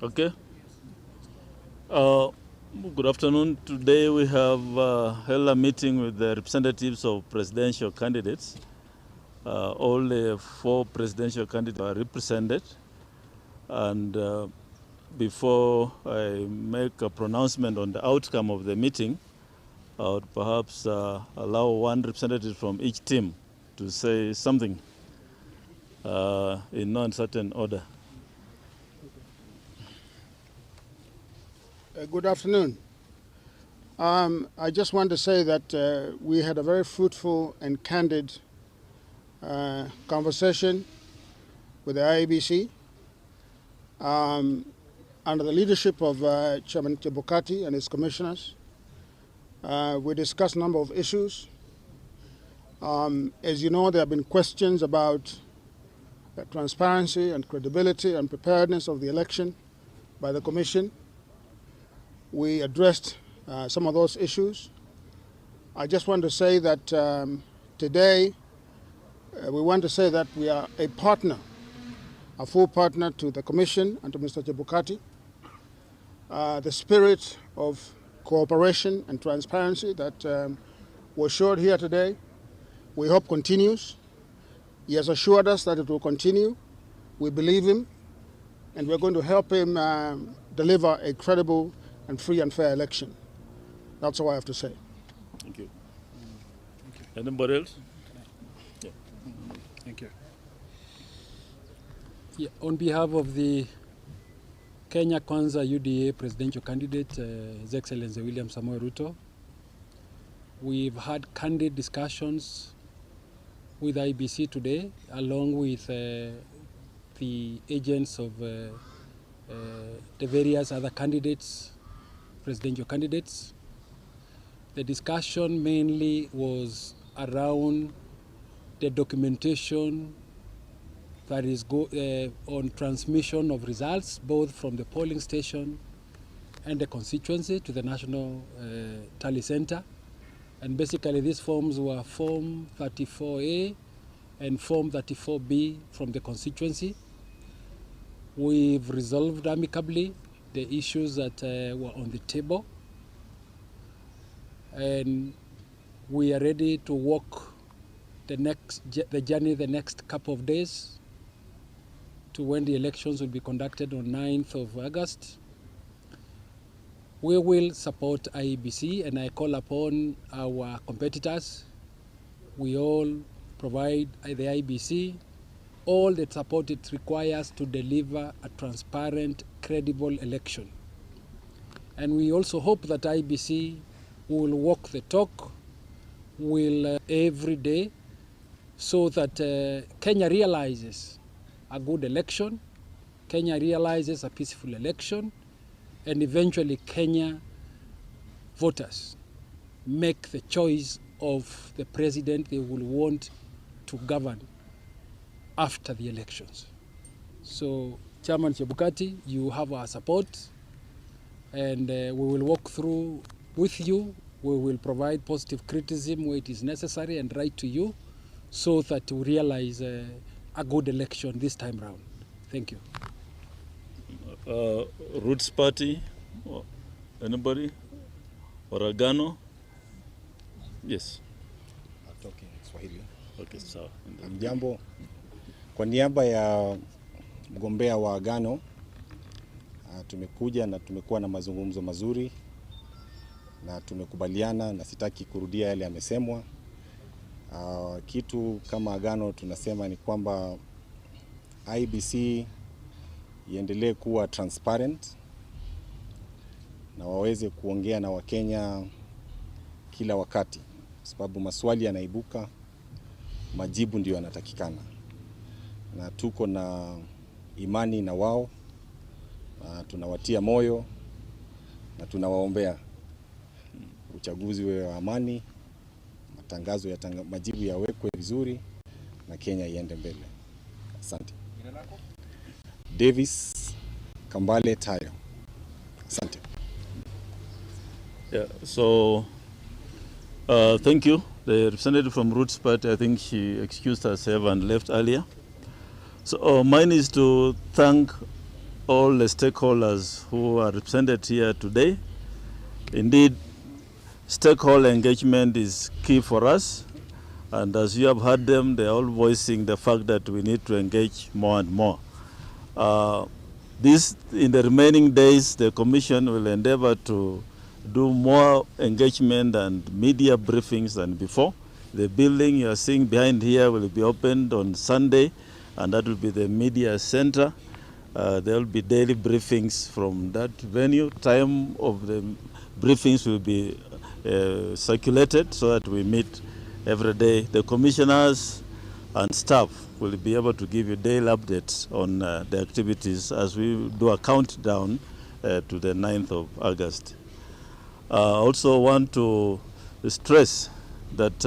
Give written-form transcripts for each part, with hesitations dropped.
Okay. Good afternoon. Today we have held a meeting with the representatives of presidential candidates. All the 4 presidential candidates are represented. And before I make a pronouncement on the outcome of the meeting, I would perhaps allow one representative from each team to say something in no uncertain order. Good afternoon. I just want to say that we had a very fruitful and candid conversation with the IEBC under the leadership of Chairman Chebukati and his commissioners. We discussed a number of issues. As you know, there have been questions about transparency and credibility and preparedness of the election by the Commission. We addressed some of those issues. I just want to say that today we want to say that we are a partner, a full partner to the Commission and to Mr. Chebukati. The spirit of cooperation and transparency that was showed here today, we hope continues. He has assured us that it will continue. We believe him, and we're going to help him deliver a credible and free and fair election. That's all I have to say. Thank you. Anybody else? Yeah. Thank you. Yeah, on behalf of the Kenya Kwanza UDA presidential candidate, His Excellency William Samoei Ruto, we've had candid discussions with IEBC today, along with the agents of the various other candidates, presidential candidates. The discussion mainly was around the documentation that is on transmission of results, both from the polling station and the constituency to the National Tally Center. And basically these forms were Form 34A and Form 34B from the constituency. We've resolved amicably the issues that were on the table, and we are ready to walk the journey the next couple of days to when the elections will be conducted on 9th of August. We will support IEBC, and I call upon our competitors. We all provide the IEBC all the support it requires to deliver a transparent, credible election. And we also hope that IEBC will walk the talk, will every day, so that Kenya realizes a good election, Kenya realizes a peaceful election, and eventually Kenya voters make the choice of the president they will want to govern after the elections. So, Chairman Chebukati, you have our support, and we will walk through with you. We will provide positive criticism where it is necessary and right to you, so that we realize a good election this time round. Thank you. Roots Party, anybody? Oregano? Yes. Atoke Swahili. Okay, sawa. Jambo, kwa niaba ya mgombea wa Agano, tumekuja na tumekuwa na mazungumzo mazuri na tumekubaliana, na sitaki kurudia yale yamesemwa. Kitu kama Agano tunasema ni kwamba IEBC iendelee kuwa transparent na waweze kuongea na Wakenya kila wakati, sababu maswali yanaibuka, majibu ndio yanatakikana. Na tuko na imani na wao, tunawatia moyo na tunawaombea uchaguzi uwe wa amani, matangazo ya majibu yawekwe vizuri na Kenya iende mbele. Asante. Davis Kambale Tayo. Asante. Yeah, so thank you. The representative from Roots Party, I think she excused herself and left earlier. So mine is to thank all the stakeholders who are represented here today. Indeed, stakeholder engagement is key for us. And as you have heard them, they're all voicing the fact that we need to engage more and more. In the remaining days, the Commission will endeavor to do more engagement and media briefings than before. The building you are seeing behind here will be opened on Sunday, and that will be the media center. There will be daily briefings from that venue. Time of the briefings will be circulated so that we meet every day. The commissioners and staff will be able to give you daily updates on the activities as we do a countdown to the 9th of August. I also want to stress that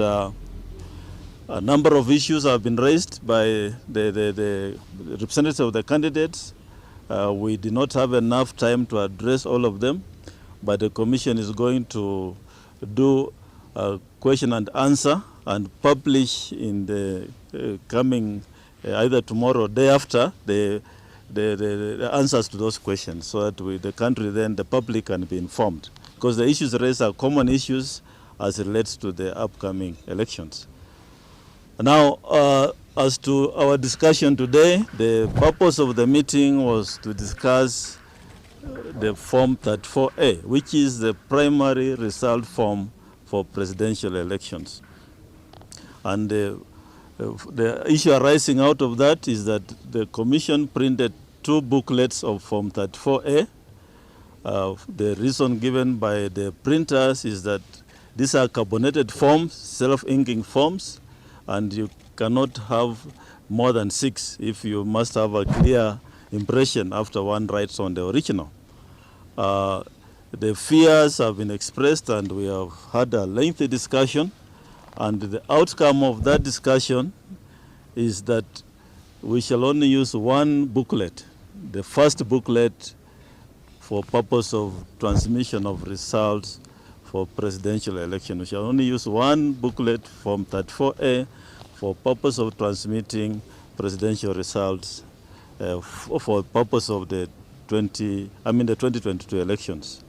a number of issues have been raised by the representatives of the candidates. We did not have enough time to address all of them, but the Commission is going to do a question and answer and publish in the coming either tomorrow or day after the answers to those questions, so that the country, then the public, can be informed. Because the issues raised are common issues as it relates to the upcoming elections. Now, as to our discussion today, the purpose of the meeting was to discuss the Form 34A, which is the primary result form for presidential elections. And the issue arising out of that is that the Commission printed 2 booklets of Form 34A. The reason given by the printers is that these are carbonated forms, self-inking forms, and you cannot have more than 6 if you must have a clear impression after one writes on the original. The fears have been expressed, and we have had a lengthy discussion, and the outcome of that discussion is that we shall only use one booklet, the first booklet, for purpose of transmission of results for presidential election. We shall only use one booklet, Form 34A, for purpose of transmitting presidential results for purpose of the 2022 elections.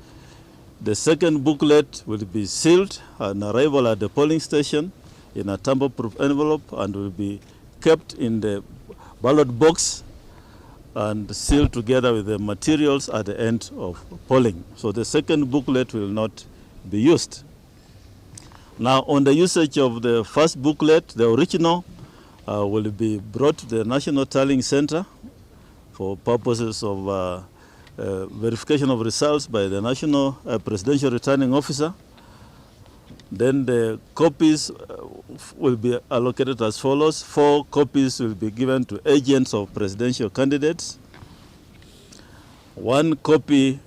The second booklet will be sealed on arrival at the polling station in a tamper-proof envelope and will be kept in the ballot box and sealed together with the materials at the end of polling. So the second booklet will not be used. Now, on the usage of the first booklet, the original will be brought to the National Tallying Center for purposes of verification of results by the National Presidential Returning Officer. Then the copies will be allocated as follows. 4 copies will be given to agents of presidential candidates. 1 copy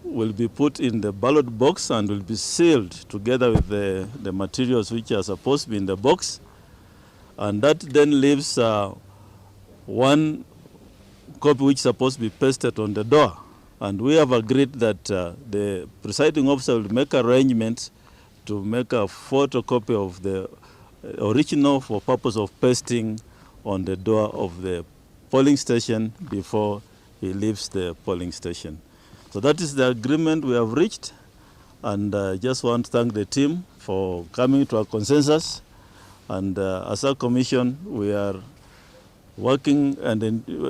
will be put in the ballot box and will be sealed together with the materials which are supposed to be in the box. And that then leaves 1 copy which is supposed to be pasted on the door. And we have agreed that the presiding officer will make arrangements to make a photocopy of the original for purpose of pasting on the door of the polling station before he leaves the polling station. So that is the agreement we have reached, and I just want to thank the team for coming to a consensus. And as a commission, we are working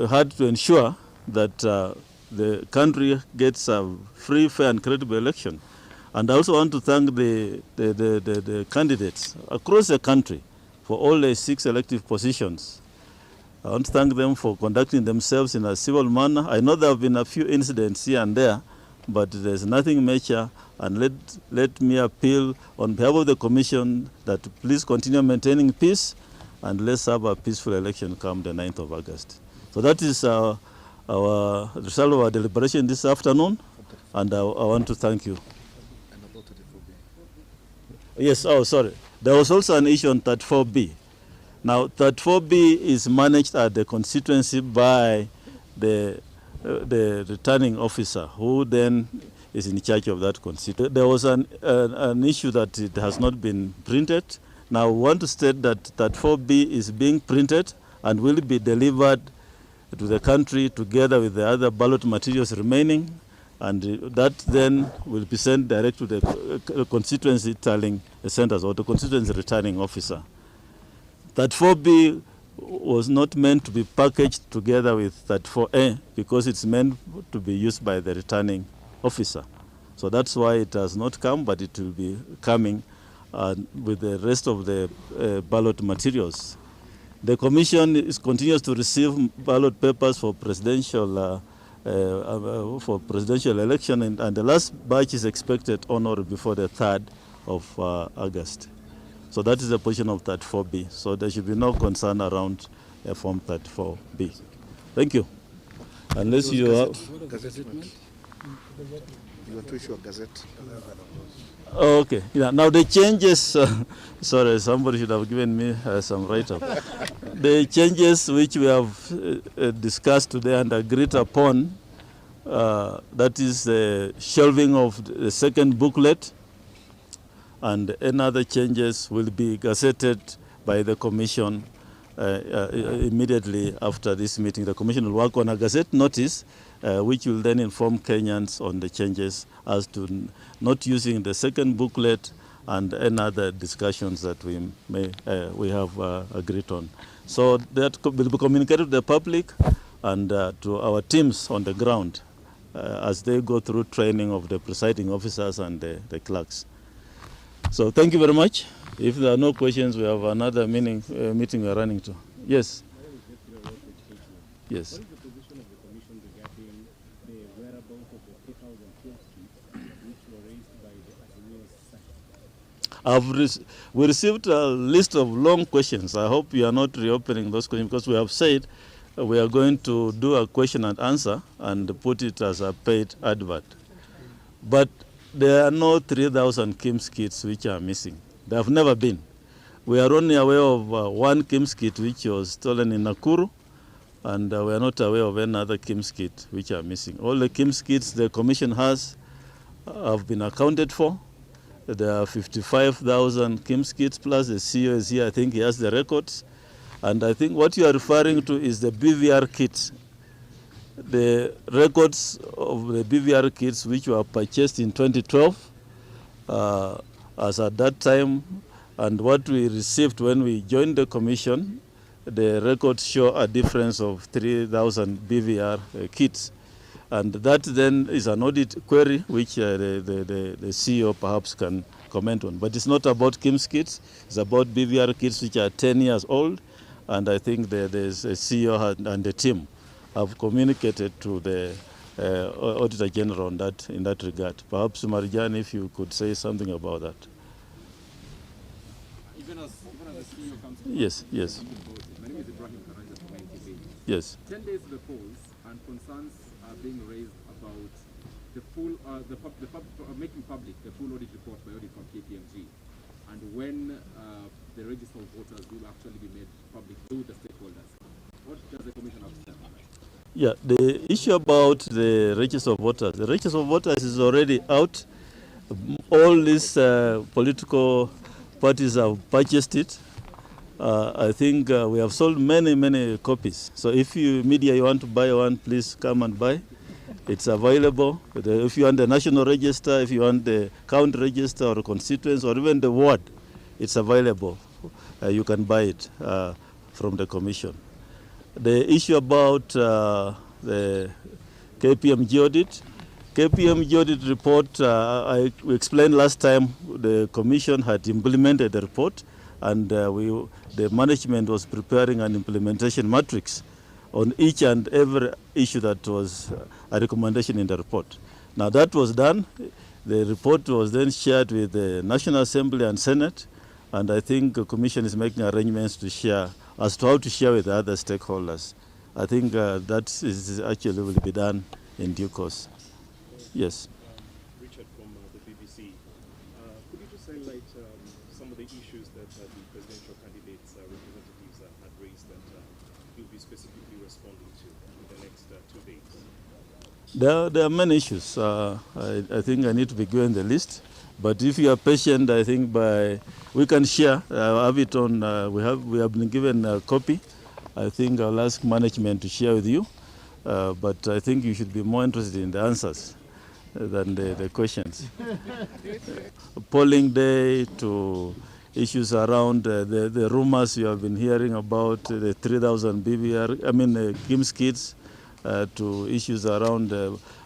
hard to ensure that the country gets a free, fair, and credible election. And I also want to thank the candidates across the country for all the 6 elective positions. I want to thank them for conducting themselves in a civil manner. I know there have been a few incidents here and there, but there's nothing major. And let me appeal on behalf of the Commission that please continue maintaining peace, and let's have a peaceful election come the 9th of August. So that is our result of our deliberation this afternoon, and I want to thank you. Yes, oh, sorry. There was also an issue on 34B. Now, 34B is managed at the constituency by the returning officer, who then is in charge of that constituency. There was an issue that it has not been printed. Now, we want to state that 34B is being printed and will be delivered to the country together with the other ballot materials remaining, and that then will be sent direct to the constituency tallying centers or the constituency returning officer. That 4B was not meant to be packaged together with that 4A because it's meant to be used by the returning officer. So that's why it has not come, but it will be coming with the rest of the ballot materials. The Commission continues to receive ballot papers for presidential election, and the last batch is expected on or before the 3rd of August. So that is the position of 34B. So there should be no concern around Form 34B. Thank you. Unless you have... You want to issue a gazette? Oh, okay. Yeah. Now the changes, sorry, somebody should have given me some write-up. The changes which we have discussed today and agreed upon, that is the shelving of the second booklet, and any other changes will be gazetted by the Commission immediately after this meeting. The Commission will work on a gazette notice which will then inform Kenyans on the changes as to not using the second booklet and any other discussions that we have agreed on. So that will be communicated to the public and to our teams on the ground as they go through training of the presiding officers and the clerks. So thank you very much. If there are no questions, we have another meeting we are running to. Yes. Yes. We received a list of long questions. I hope you are not reopening those questions because we have said we are going to do a question and answer and put it as a paid advert. But there are no 3,000 KIMS kits which are missing. There have never been. We are only aware of one KIMS kit which was stolen in Nakuru, and we are not aware of any other KIMS kit which are missing. All the KIMS kits the Commission has have been accounted for. There are 55,000 KIMS kits plus the CEO is here. I think he has the records. And I think what you are referring to is the BVR kits. The records of the BVR kits which were purchased in 2012 as at that time, and what we received when we joined the Commission, the records show a difference of 3,000 BVR kits. And that then is an audit query which the CEO perhaps can comment on. But it's not about KIMS kits, it's about BVR kits which are 10 years old. And I think the CEO and the team have communicated to the Auditor General on that, in that regard. Perhaps Marjan, if you could say something about that. Even as the CEO comes to yes. my name is Ibrahim Karanja from IEBC. Yes. 10 days to the polls, and concerns are being raised about the full, making public the full audit report by audit from KPMG, and when the register of voters will actually be made public to the stakeholders. What does the Commission have to say about that? Yeah, the issue about the register of voters. The register of voters is already out. All these political parties have purchased it. I think we have sold many copies. So if you want to buy one, please come and buy. It's available. If you want the national register, if you want the county register or constituents or even the ward, it's available. You can buy it from the Commission. The issue about the KPMG audit. KPMG audit report, we explained last time the Commission had implemented the report, and the management was preparing an implementation matrix on each and every issue that was a recommendation in the report. Now that was done. The report was then shared with the National Assembly and Senate, and I think the Commission is making arrangements to share as to how to share with other stakeholders. I think that is actually will be done in due course. Yes. Richard from the BBC. Could you just highlight some of the issues that the presidential candidates' representatives had raised that you'll be specifically responding to in the next 2 days? There are many issues. I think I need to be given the list. But if you are patient, I think we can share. I have it on. We have been given a copy I think I'll ask management to share with you, but I think you should be more interested in the answers than the questions. Polling day to issues around the rumors you have been hearing about the 3,000 BBR, KIMS kits, to issues around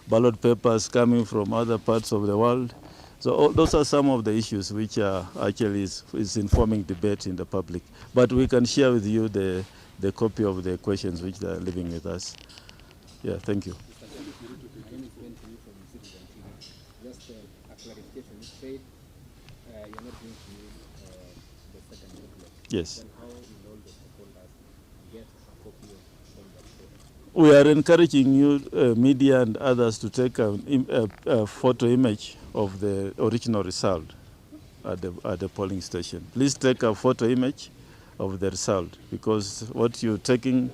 ballot papers coming from other parts of the world. So those are some of the issues which actually is informing debate in the public. But we can share with you the copy of the questions which they are living with us. Yeah, thank you. Just a clarification. You said you're not going to use the second booklet. Yes. Then how will all the stakeholders get a copy of all that? We are encouraging you, media and others, to take a photo image of the original result at the polling station. Please take a photo image of the result, because what you're taking,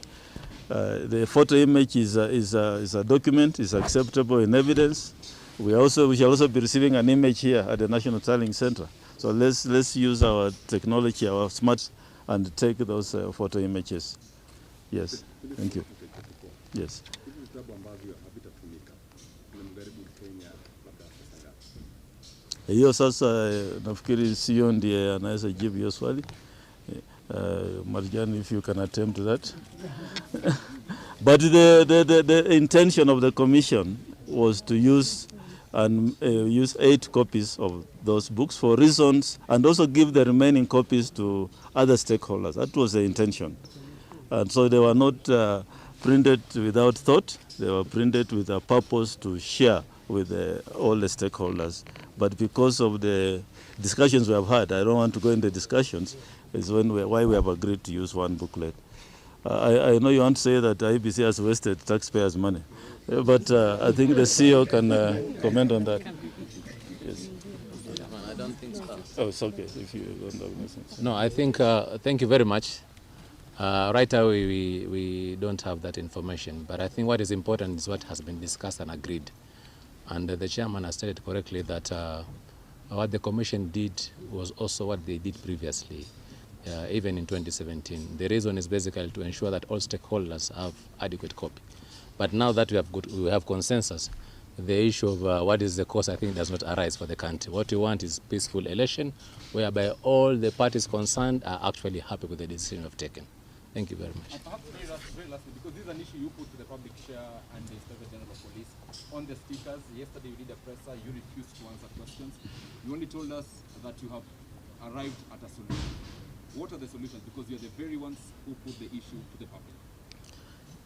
the photo image is a document, is acceptable in evidence. We shall also be receiving an image here at the National Tallying Center. So let's use our technology, our smart, and take those photo images. Yes, thank you. Yes. Hiyo sasa nafikiri sio ndiye anaweza jibu hiyo swali. Marjan, if you can attempt that. But the intention of the commission was to use 8 copies of those books for reasons, and also give the remaining copies to other stakeholders. That was the intention. And so they were not printed without thought. They were printed with a purpose to share with all the stakeholders. But because of the discussions we have had, I don't want to go into discussions, is why we have agreed to use one booklet. I know you want to say that IEBC has wasted taxpayers' money, but I think the CEO can comment on that. Yes. I don't think so. Oh, it's okay if you don't have anything. No, I think, thank you very much. Right away, we don't have that information, but I think what is important is what has been discussed and agreed. And the chairman has stated correctly that what the commission did was also what they did previously, even in 2017. The reason is basically to ensure that all stakeholders have adequate copy. But now that we have consensus, the issue of what is the cost, I think, does not arise for the country. What we want is peaceful election, whereby all the parties concerned are actually happy with the decision we've taken. Thank you very much. Perhaps very lastly, because this is an issue you put to the public share and the Inspector General of Police on the stickers. Yesterday you did a presser, you refused to answer questions. You only told us that you have arrived at a solution. What are the solutions? Because you're the very ones who put the issue to the public.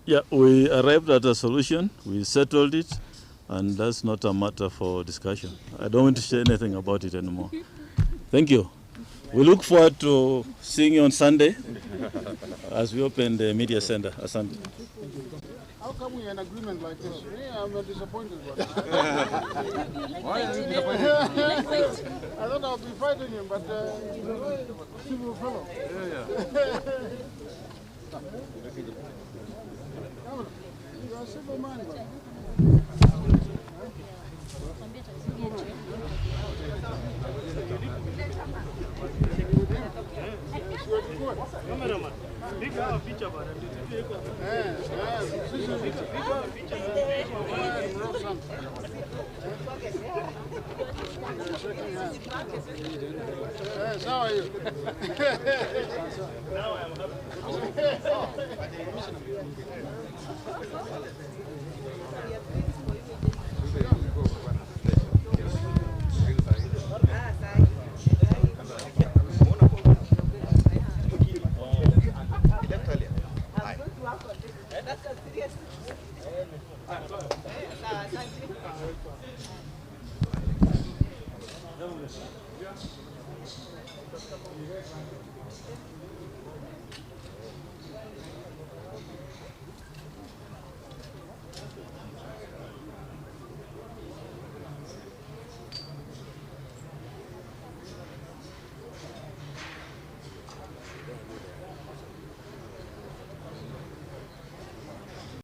Yeah, we arrived at a solution. We settled it, and that's not a matter for discussion. I don't want to say anything about it anymore. Thank you. We look forward to seeing you on Sunday as we open the media center. Asante. How come we're in agreement like this? Yeah, I'm disappointed. Why are you disappointed? I thought I'll be fighting him, but he's a civil fellow. You're a civil man. Cameraman, pick our picture, but Yes, how are you? now I'm happy.